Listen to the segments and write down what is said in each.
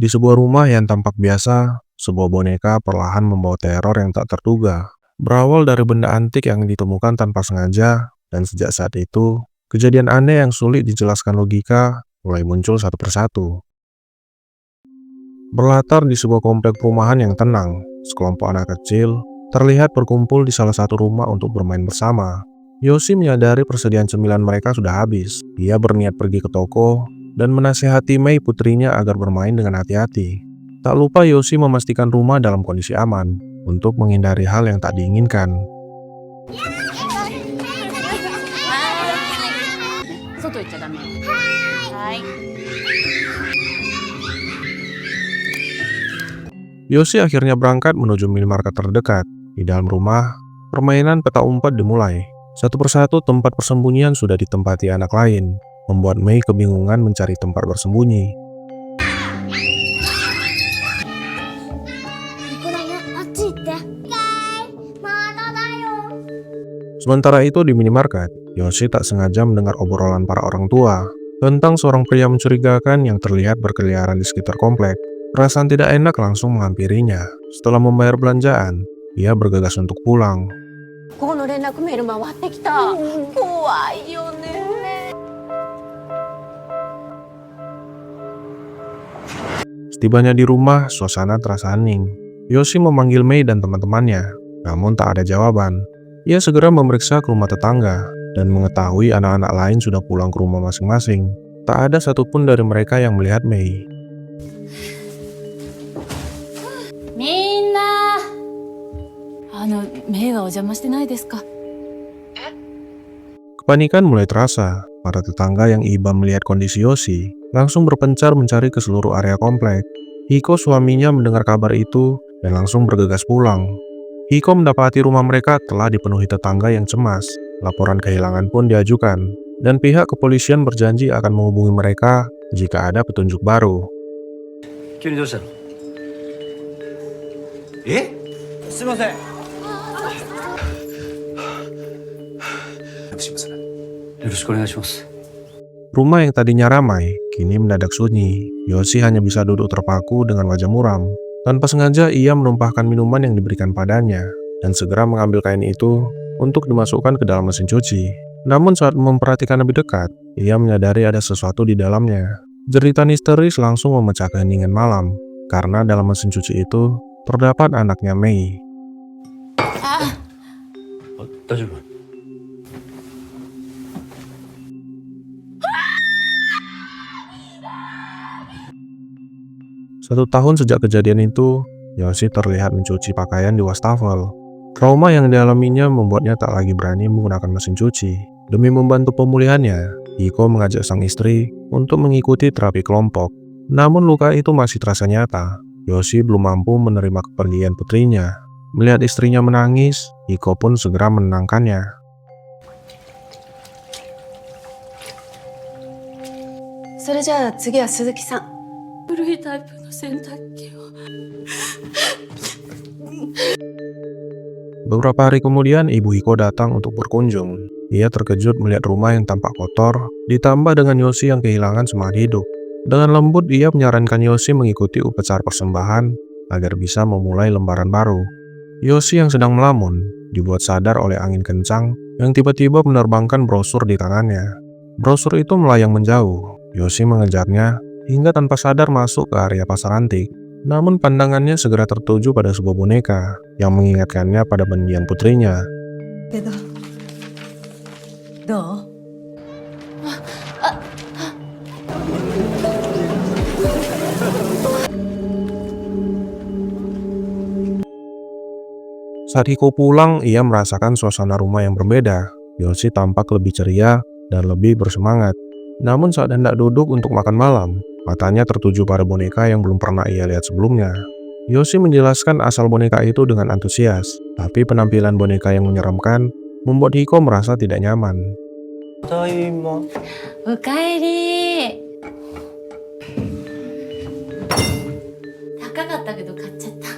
Di sebuah rumah yang tampak biasa, sebuah boneka perlahan membawa teror yang tak terduga. Berawal dari benda antik yang ditemukan tanpa sengaja, dan sejak saat itu, kejadian aneh yang sulit dijelaskan logika mulai muncul satu persatu. Berlatar di sebuah komplek perumahan yang tenang, sekelompok anak kecil terlihat berkumpul di salah satu rumah untuk bermain bersama. Yoshi menyadari persediaan cemilan mereka sudah habis. Ia berniat pergi ke toko dan menasihati Mei putrinya agar bermain dengan hati-hati. Tak lupa Yoshi memastikan rumah dalam kondisi aman untuk menghindari hal yang tak diinginkan. 外行っちゃダメ。はい。 Yoshi akhirnya berangkat menuju minimarket terdekat. Di dalam rumah, permainan peta umpet dimulai. Satu persatu tempat persembunyian sudah ditempati anak lain, membuat Mei kebingungan mencari tempat bersembunyi. Sementara itu di minimarket, Yoshi tak sengaja mendengar obrolan para orang tua tentang seorang pria mencurigakan yang terlihat berkeliaran di sekitar komplek. Perasaan tidak enak langsung menghampirinya. Setelah membayar belanjaan, ia bergegas untuk pulang. ここの連絡メール回ってきた。怖いよね。 Setibanya di rumah, suasana terasa hening. Yoshi memanggil Mei dan teman-temannya, namun tak ada jawaban. Ia segera memeriksa ke rumah tetangga dan mengetahui anak-anak lain sudah pulang ke rumah masing-masing. Tak ada satupun dari mereka yang melihat Mei. みんな。メイはお邪魔してないですか。 Kepanikan mulai terasa. Para tetangga yang iba melihat kondisi Yoshi langsung berpencar mencari ke seluruh area komplek. Hiko suaminya mendengar kabar itu dan langsung bergegas pulang. Hiko mendapati rumah mereka telah dipenuhi tetangga yang cemas. Laporan kehilangan pun diajukan, dan pihak kepolisian berjanji akan menghubungi mereka jika ada petunjuk baru. 急にどうしたの？え？すいません。よろしくお願いします。 Rumah yang tadinya ramai, kini mendadak sunyi. Yoshi hanya bisa duduk terpaku dengan wajah muram. Tanpa sengaja ia menumpahkan minuman yang diberikan padanya, dan segera mengambil kain itu untuk dimasukkan ke dalam mesin cuci. Namun saat memperhatikan lebih dekat, ia menyadari ada sesuatu di dalamnya. Jeritan histeris langsung memecah keheningan malam, karena dalam mesin cuci itu terdapat anaknya Mei. 大丈夫？ 1 tahun sejak kejadian itu, Yoshi terlihat mencuci pakaian di wastafel. Trauma yang dialaminya membuatnya tak lagi berani menggunakan mesin cuci. Demi membantu pemulihannya, Hiko mengajak sang istri untuk mengikuti terapi kelompok. Namun luka itu masih terasa nyata. Yoshi belum mampu menerima kepergian putrinya. Melihat istrinya menangis, Hiko pun segera menenangkannya. それじゃあ次は鈴木さん。古いタイプの洗濯機を。 Beberapa hari kemudian, ibu Hiko datang untuk berkunjung. Ia terkejut melihat rumah yang tampak kotor, ditambah dengan Yoshi yang kehilangan semangat hidup. Dengan lembut, ia menyarankan Yoshi mengikuti upacara persembahan agar bisa memulai lembaran baru. Yoshi yang sedang melamun, dibuat sadar oleh angin kencang yang tiba-tiba menerbangkan brosur di tangannya. Brosur itu melayang menjauh. Yoshi mengejarnya hingga tanpa sadar masuk ke area pasar antik. Namun pandangannya segera tertuju pada sebuah boneka yang mengingatkannya pada mendiang putrinya. Saat Hiko pulang, ia merasakan suasana rumah yang berbeda. Yoshi tampak lebih ceria dan lebih bersemangat. Namun saat hendak duduk untuk makan malam, matanya tertuju pada boneka yang belum pernah ia lihat sebelumnya. Yoshi menjelaskan asal boneka itu dengan antusias, tapi penampilan boneka yang menyeramkan membuat Hiko merasa tidak nyaman. ただいま。おかえり。高かったけど買っちゃった。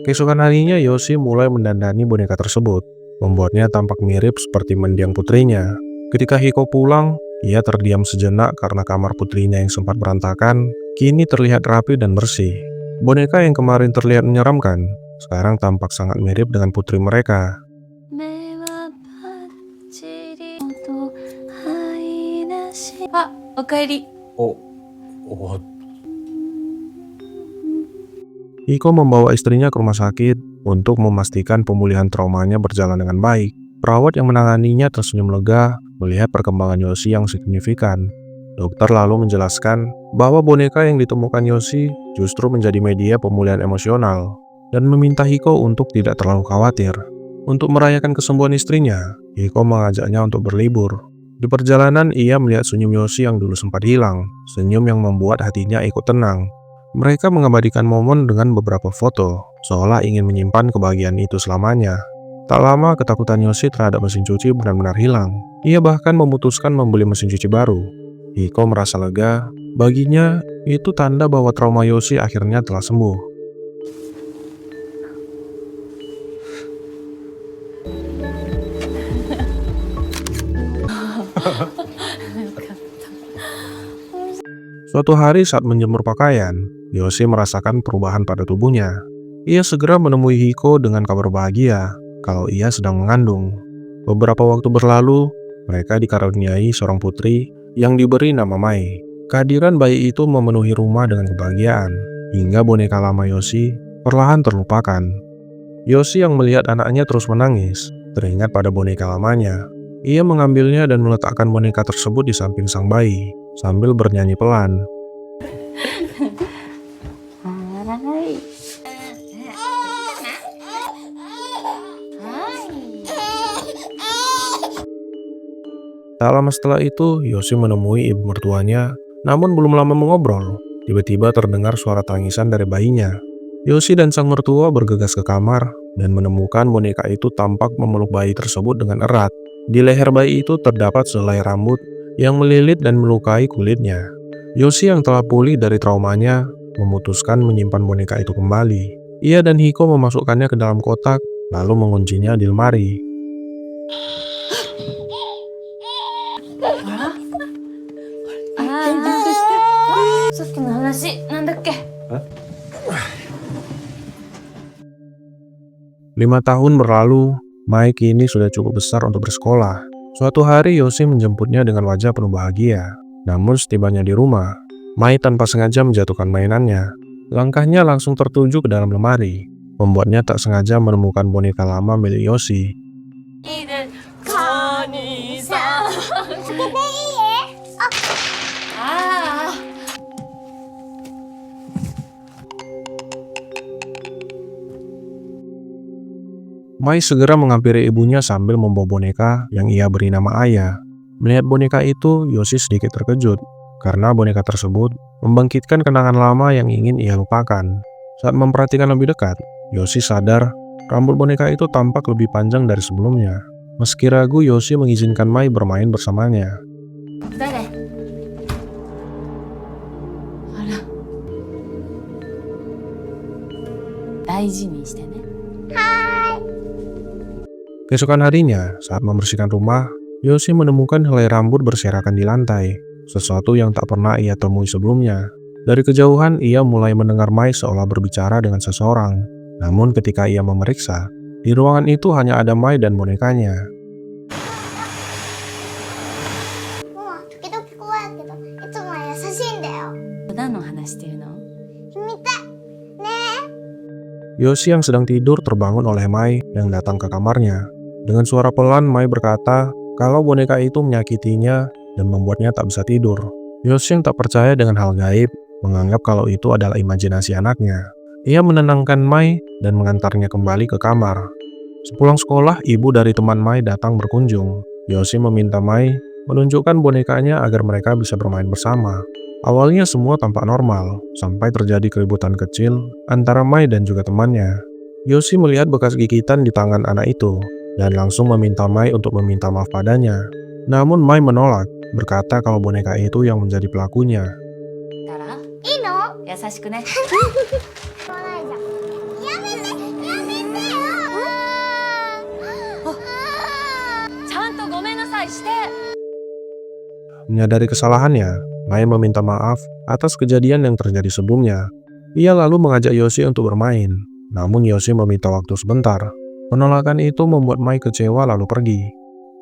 Keesokan harinya, Yoshi mulai mendandani boneka tersebut, membuatnya tampak mirip seperti mendiang putrinya. Ketika Hiko pulang, Ia terdiam sejenak karena kamar putrinya yang sempat berantakan, kini terlihat rapi dan bersih. Boneka yang kemarin terlihat menyeramkan, sekarang tampak sangat mirip dengan putri mereka. 目はパッチリと愛なし。あ、おかえり。お、Hiko membawa istrinya ke rumah sakit untuk memastikan pemulihan traumanya berjalan dengan baik. Perawat yang menanganinya tersenyum lega melihat perkembangan Yoshi yang signifikan. Dokter lalu menjelaskan bahwa boneka yang ditemukan Yoshi justru menjadi media pemulihan emosional dan meminta Hiko untuk tidak terlalu khawatir. Untuk merayakan kesembuhan istrinya, Hiko mengajaknya untuk berlibur. Di perjalanan, ia melihat senyum Yoshi yang dulu sempat hilang, senyum yang membuat hatinya ikut tenang. Mereka mengabadikan momen dengan beberapa foto, seolah ingin menyimpan kebahagiaan itu selamanya. Tak lama, ketakutan Yoshi terhadap mesin cuci benar-benar hilang. Ia bahkan memutuskan membeli mesin cuci baru. Hiko merasa lega, baginya itu tanda bahwa trauma Yoshi akhirnya telah sembuh. Suatu hari saat menjemur pakaian, Yoshi merasakan perubahan pada tubuhnya. Ia segera menemui Hiko dengan kabar bahagia kalau ia sedang mengandung. Beberapa waktu berlalu, mereka dikaruniai seorang putri yang diberi nama Mai. Kehadiran bayi itu memenuhi rumah dengan kebahagiaan, hingga boneka lama Yoshi perlahan terlupakan. Yoshi yang melihat anaknya terus menangis, teringat pada boneka lamanya. Ia mengambilnya dan meletakkan boneka tersebut di samping sang bayi, sambil bernyanyi pelan. Tak lama setelah itu, Yoshi menemui ibu mertuanya, namun belum lama mengobrol. Tiba-tiba terdengar suara tangisan dari bayinya. Yoshi dan sang mertua bergegas ke kamar dan menemukan boneka itu tampak memeluk bayi tersebut dengan erat. Di leher bayi itu terdapat selai rambut yang melilit dan melukai kulitnya. Yoshi yang telah pulih dari traumanya memutuskan menyimpan boneka itu kembali. Ia dan Hiko memasukkannya ke dalam kotak, lalu menguncinya di lemari. さっきの話なんだっけ。 5 tahun berlalu, Mai kini sudah cukup besar untuk bersekolah. Suatu hari Yoshi menjemputnya dengan wajah penuh bahagia. Namun setibanya di rumah, Mai tanpa sengaja menjatuhkan mainannya. Langkahnya langsung tertuju ke dalam lemari, membuatnya tak sengaja menemukan boneka lama milik Yoshi. Mai segera menghampiri ibunya sambil membawa boneka yang ia beri nama Ayah. Melihat boneka itu, Yoshi sedikit terkejut, karena boneka tersebut membangkitkan kenangan lama yang ingin ia lupakan. Saat memperhatikan lebih dekat, Yoshi sadar rambut boneka itu tampak lebih panjang dari sebelumnya. Meski ragu, Yoshi mengizinkan Mai bermain bersamanya. 誰？あら。大事にしてね。 Keesokan harinya, saat membersihkan rumah, Yoshi menemukan helai rambut berserakan di lantai, sesuatu yang tak pernah ia temui sebelumnya. Dari kejauhan, ia mulai mendengar Mai seolah berbicara dengan seseorang. Namun ketika ia memeriksa, di ruangan itu hanya ada Mai dan bonekanya. もう時々怖いけどいつもは優しいんだよ。何の話してるの？秘密ねえ。 Yoshi yang sedang tidur terbangun oleh Mai yang datang ke kamarnya. Dengan suara pelan, Mai berkata kalau boneka itu menyakitinya dan membuatnya tak bisa tidur. Yoshi yang tak percaya dengan hal gaib, menganggap kalau itu adalah imajinasi anaknya. Ia menenangkan Mai dan mengantarnya kembali ke kamar. Sepulang sekolah, ibu dari teman Mai datang berkunjung. Yoshi meminta Mai menunjukkan bonekanya agar mereka bisa bermain bersama. Awalnya semua tampak normal, sampai terjadi keributan kecil antara Mai dan juga temannya. Yoshi melihat bekas gigitan di tangan anak itu, dan langsung meminta Mai untuk meminta maaf padanya. Namun Mai menolak, berkata kalau boneka itu yang menjadi pelakunya. だら？いいの？優しくね。言わないじゃん。やめてやめてよ。ちゃんとごめんなさいして。Menyadari kesalahannya, Mai meminta maaf atas kejadian yang terjadi sebelumnya. Ia lalu mengajak Yoshi untuk bermain, namun Yoshi meminta waktu sebentar. Penolakan itu membuat Mai kecewa lalu pergi.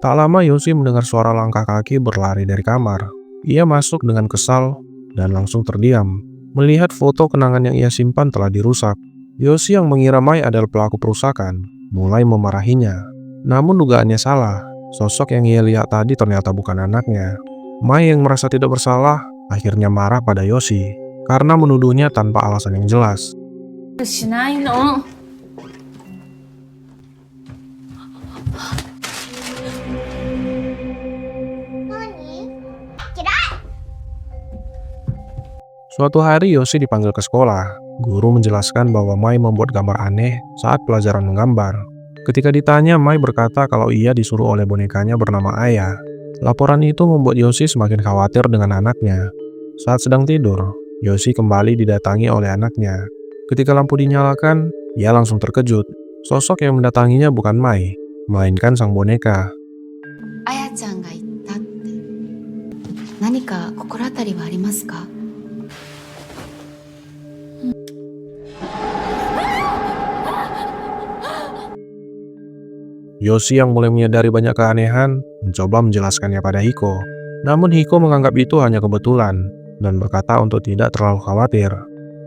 Tak lama Yoshi mendengar suara langkah kaki berlari dari kamar. Ia masuk dengan kesal dan langsung terdiam. Melihat foto kenangan yang ia simpan telah dirusak. Yoshi yang mengira Mai adalah pelaku perusakan, mulai memarahinya. Namun dugaannya salah, sosok yang ia lihat tadi ternyata bukan anaknya. Mai yang merasa tidak bersalah, akhirnya marah pada Yoshi, karena menuduhnya tanpa alasan yang jelas. しないの。何？ Suatu hari Yoshi dipanggil ke sekolah. Guru menjelaskan bahwa Mai membuat gambar aneh saat pelajaran menggambar. Ketika ditanya, Mai berkata kalau ia disuruh oleh bonekanya bernama Aya. Laporan itu membuat Yoshi semakin khawatir dengan anaknya. Saat sedang tidur, Yoshi kembali didatangi oleh anaknya. Ketika lampu dinyalakan, ia langsung terkejut. Sosok yang mendatanginya bukan Mai, melainkan sang boneka. あやちゃんが言ったって。何か心当たりはありますか？ Yoshi yang mulai menyadari banyak keanehan, mencoba menjelaskannya pada Hiko. Namun Hiko menganggap itu hanya kebetulan, dan berkata untuk tidak terlalu khawatir.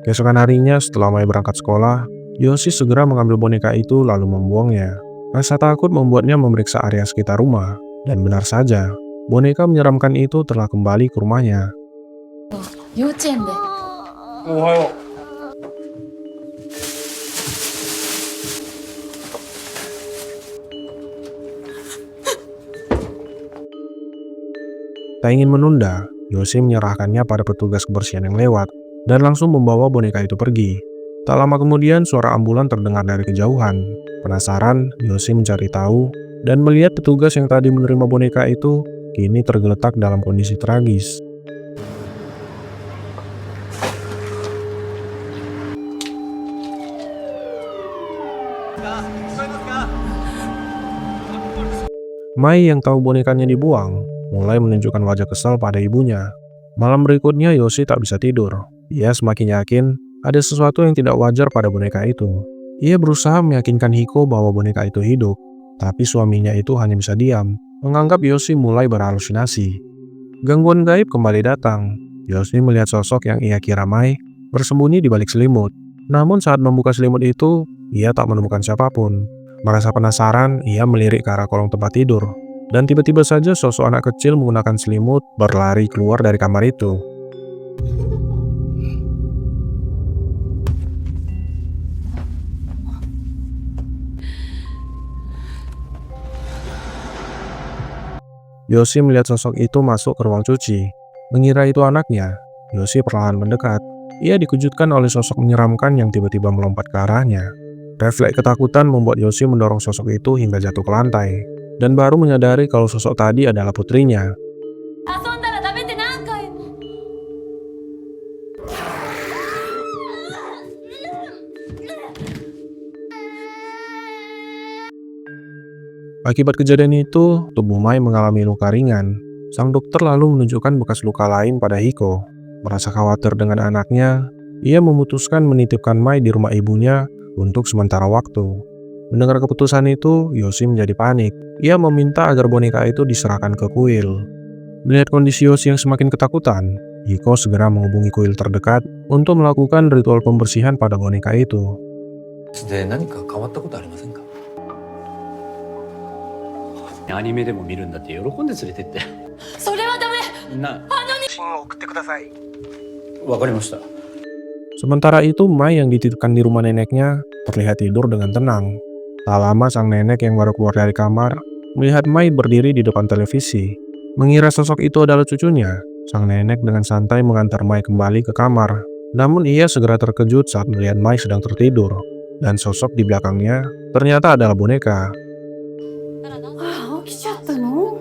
Keesokan harinya setelah Mai berangkat sekolah, Yoshi segera mengambil boneka itu lalu membuangnya. Rasa takut membuatnya memeriksa area sekitar rumah, dan benar saja, boneka menyeramkan itu telah kembali ke rumahnya. 幼稚園で。おはよ Tak ingin menunda, Yoshi menyerahkannya pada petugas kebersihan yang lewat, dan langsung membawa boneka itu pergi. Tak lama kemudian suara ambulan terdengar dari kejauhan. Penasaran, Yoshi mencari tahu, dan melihat petugas yang tadi menerima boneka itu, kini tergeletak dalam kondisi tragis. Mai yang tahu bonekanya dibuang, mulai menunjukkan wajah kesal pada ibunya. Malam berikutnya Yoshi tak bisa tidur. Ia semakin yakin ada sesuatu yang tidak wajar pada boneka itu. Ia berusaha meyakinkan Hiko bahwa boneka itu hidup, tapi suaminya itu hanya bisa diam, menganggap Yoshi mulai berhalusinasi. Gangguan gaib kembali datang. Yoshi melihat sosok yang ia kira Mai bersembunyi di balik selimut. Namun saat membuka selimut itu, ia tak menemukan siapapun. Merasa penasaran, ia melirik ke arah kolong tempat tidur. Dan tiba-tiba saja sosok anak kecil menggunakan selimut berlari keluar dari kamar itu. Yoshi melihat sosok itu masuk ke ruang cuci. Mengira itu anaknya, Yoshi perlahan mendekat. Ia dikejutkan oleh sosok menyeramkan yang tiba-tiba melompat ke arahnya. Refleks ketakutan membuat Yoshi mendorong sosok itu hingga jatuh ke lantai. Dan baru menyadari kalau sosok tadi adalah putrinya. Akibat kejadian itu, tubuh Mai mengalami luka ringan. Sang dokter lalu menunjukkan bekas luka lain pada Hiko. Merasa khawatir dengan anaknya, ia memutuskan menitipkan Mai di rumah ibunya untuk sementara waktu. Mendengar keputusan itu, Yoshi menjadi panik. Ia meminta agar boneka itu diserahkan ke kuil. Melihat kondisi Yoshi yang semakin ketakutan, Hiko segera menghubungi kuil terdekat untuk melakukan ritual pembersihan pada boneka itu. で何か変わったことありませんか？アニメでも見るんだって喜んで連れてって。それはダメ。な、写真を送ってください。わかりました。 Sementara itu, Mai yang dititipkan di rumah neneknya terlihat tidur dengan tenang. Tak lama sang nenek yang baru keluar dari kamar melihat Mai berdiri di depan televisi. Mengira sosok itu adalah cucunya, sang nenek dengan santai mengantar Mai kembali ke kamar. Namun ia segera terkejut saat melihat Mai sedang tertidur, dan sosok di belakangnya ternyata adalah boneka. あ、起きちゃったの？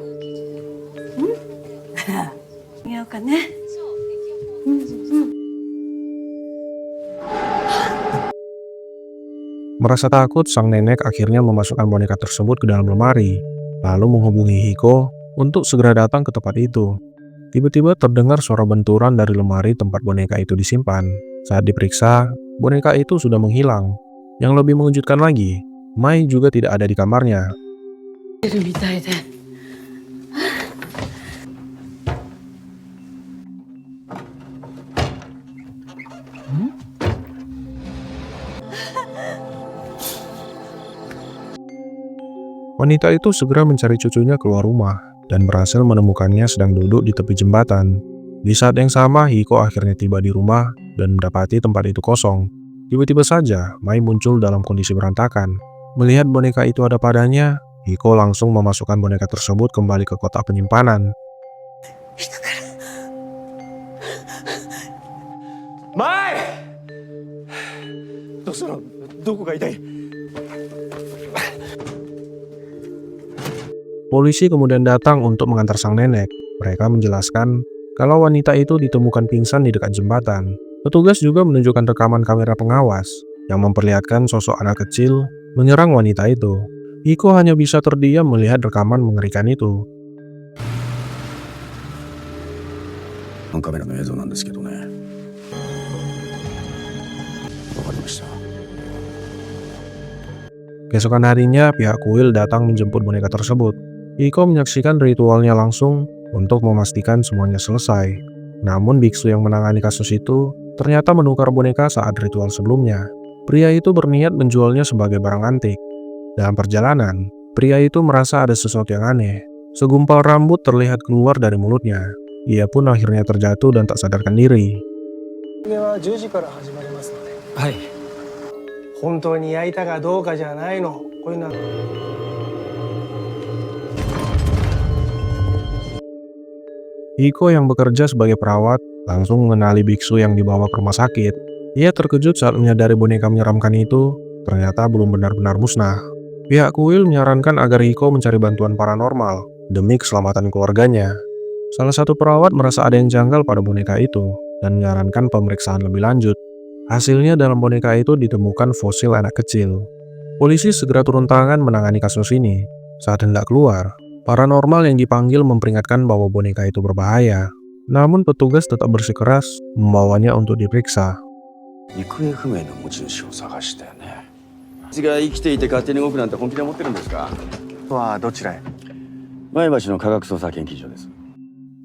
見ようかね。Merasa takut, sang nenek akhirnya memasukkan boneka tersebut ke dalam lemari, lalu menghubungi Hiko untuk segera datang ke tempat itu. Tiba-tiba terdengar suara benturan dari lemari tempat boneka itu disimpan. Saat diperiksa, boneka itu sudah menghilang. Yang lebih mengejutkan lagi, Mai juga tidak ada di kamarnya. Wanita itu segera mencari cucunya keluar rumah dan berhasil menemukannya sedang duduk di tepi jembatan. Di saat yang sama, Hiko akhirnya tiba di rumah dan mendapati tempat itu kosong. Tiba-tiba saja, Mai muncul dalam kondisi berantakan. Melihat boneka itu ada padanya, Hiko langsung memasukkan boneka tersebut kembali ke kotak penyimpanan. Mai! Doko ga itai? Polisi kemudian datang untuk mengantar sang nenek. Mereka menjelaskan kalau wanita itu ditemukan pingsan di dekat jembatan. Petugas juga menunjukkan rekaman kamera pengawas yang memperlihatkan sosok anak kecil menyerang wanita itu. Hiko hanya bisa terdiam melihat rekaman mengerikan itu. カメラの映像なんですけどね。わかりました。 Keesokan harinya, pihak kuil datang menjemput boneka tersebut. Hiko menyaksikan ritualnya langsung untuk memastikan semuanya selesai. Namun biksu yang menangani kasus itu ternyata menukar boneka saat ritual sebelumnya. Pria itu berniat menjualnya sebagai barang antik. Dalam perjalanan, pria itu merasa ada sesuatu yang aneh. Segumpal rambut terlihat keluar dari mulutnya. Ia pun akhirnya terjatuh dan tak sadarkan diri. 10時から始まりますので、 はい。 本当に焼いたかどうかじゃないの。こういうのは Hiko yang bekerja sebagai perawat langsung mengenali biksu yang dibawa ke rumah sakit. Ia terkejut saat menyadari boneka menyeramkan itu ternyata belum benar-benar musnah. Pihak kuil menyarankan agar Hiko mencari bantuan paranormal demi keselamatan keluarganya. Salah satu perawat merasa ada yang janggal pada boneka itu dan menyarankan pemeriksaan lebih lanjut. Hasilnya dalam boneka itu ditemukan fosil anak kecil. Polisi segera turun tangan menangani kasus ini. Saat hendak keluar, paranormal yang dipanggil memperingatkan bahwa boneka itu berbahaya. Namun petugas tetap bersikeras membawanya untuk diperiksa. 行方不明の持ち主を探したよね。うちが生きていて勝手に動くなんて本気で思ってるんですか？はどちらへ？前橋の科学捜査研究所です。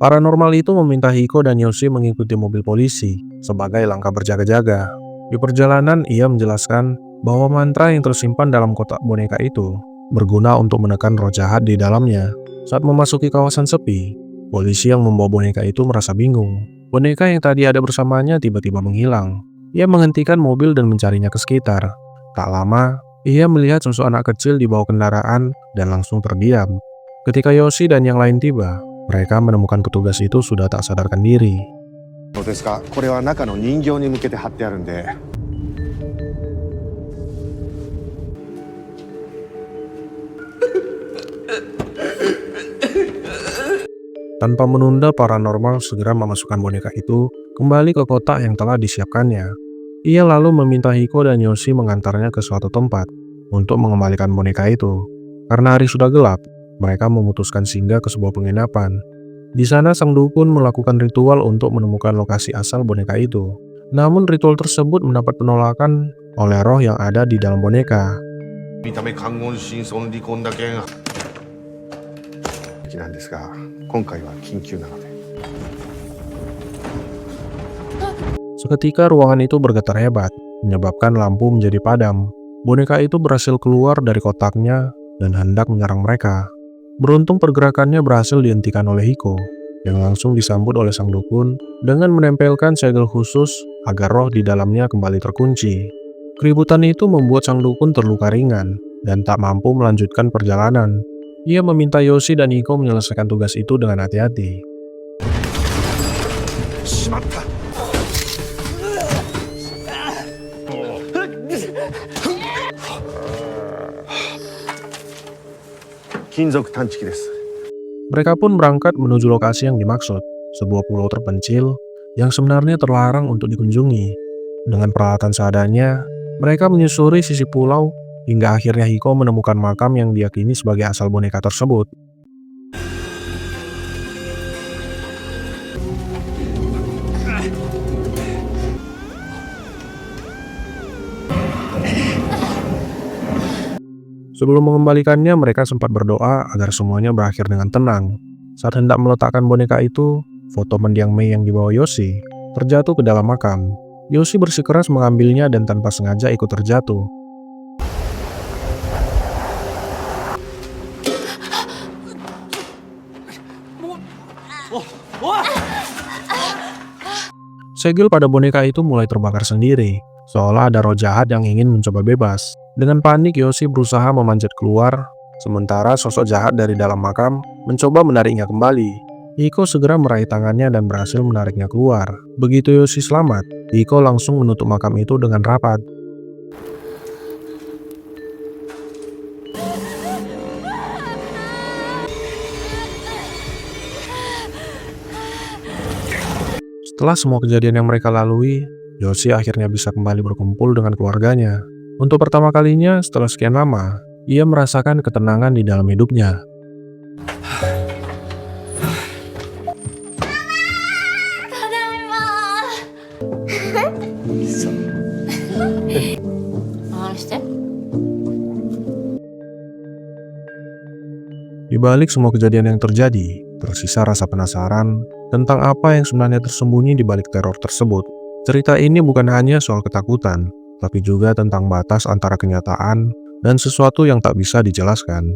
Paranormal itu meminta Hiko dan Yoshi mengikuti mobil polisi sebagai langkah berjaga-jaga. Di perjalanan, ia menjelaskan bahwa mantra yang tersimpan dalam kotak boneka itu berguna untuk menekan roh jahat di dalamnya. Saat memasuki kawasan sepi, polisi yang membawa boneka itu merasa bingung. Boneka yang tadi ada bersamanya tiba-tiba menghilang. Ia menghentikan mobil dan mencarinya ke sekitar. Tak lama, ia melihat sosok anak kecil di bawah kendaraan dan langsung terdiam. Ketika Yoshi dan yang lain tiba, mereka menemukan petugas itu sudah tak sadarkan diri. そうですか。これは中の人形に向けて貼ってあるんで。 Tanpa menunda, paranormal segera memasukkan boneka itu kembali ke kotak yang telah disiapkannya. Ia lalu meminta Hiko dan Yoshi mengantarnya ke suatu tempat untuk mengembalikan boneka itu. Karena hari sudah gelap, mereka memutuskan singgah ke sebuah penginapan. Di sana sang dukun melakukan ritual untuk menemukan lokasi asal boneka itu. Namun ritual tersebut mendapat penolakan oleh roh yang ada di dalam boneka. 見た目関言真相離婚だけがなんですが、今回は緊急なので。 Seketika ruangan itu bergetar hebat, menyebabkan lampu menjadi padam. Boneka itu berhasil keluar dari kotaknya dan hendak menyerang mereka. Beruntung pergerakannya berhasil dihentikan oleh Hiko, yang langsung disambut oleh sang dukun dengan menempelkan segel khusus agar roh di dalamnya kembali terkunci. Keributan itu membuat sang dukun terluka ringan dan tak mampu melanjutkan perjalanan. Ia meminta Yoshi dan Hiko menyelesaikan tugas itu dengan hati-hati. しまった。金属探知機です。 Mereka pun berangkat menuju lokasi yang dimaksud, sebuah pulau terpencil yang sebenarnya terlarang untuk dikunjungi. Dengan peralatan seadanya, mereka menyusuri sisi pulau hingga akhirnya Hiko menemukan makam yang diyakini sebagai asal boneka tersebut. Sebelum mengembalikannya, mereka sempat berdoa agar semuanya berakhir dengan tenang. Saat hendak meletakkan boneka itu, foto mendiang Mei yang dibawa Yoshi terjatuh ke dalam makam. Yoshi bersikeras mengambilnya dan tanpa sengaja ikut terjatuh. Segel pada boneka itu mulai terbakar sendiri, seolah ada roh jahat yang ingin mencoba bebas. Dengan panik, Yoshi berusaha memanjat keluar, sementara sosok jahat dari dalam makam mencoba menariknya kembali. Hiko segera meraih tangannya dan berhasil menariknya keluar. Begitu Yoshi selamat, Hiko langsung menutup makam itu dengan rapat. Setelah semua kejadian yang mereka lalui, Yoshi akhirnya bisa kembali berkumpul dengan keluarganya. Untuk pertama kalinya setelah sekian lama, ia merasakan ketenangan di dalam hidupnya. Di balik semua kejadian yang terjadi, tersisa rasa penasaran tentang apa yang sebenarnya tersembunyi di balik teror tersebut. Cerita ini bukan hanya soal ketakutan, tapi juga tentang batas antara kenyataan dan sesuatu yang tak bisa dijelaskan.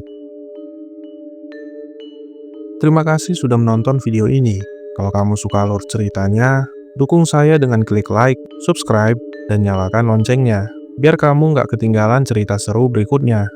Terima kasih sudah menonton video ini. Kalau kamu suka alur ceritanya, dukung saya dengan klik like, subscribe, dan nyalakan loncengnya, biar kamu nggak ketinggalan cerita seru berikutnya.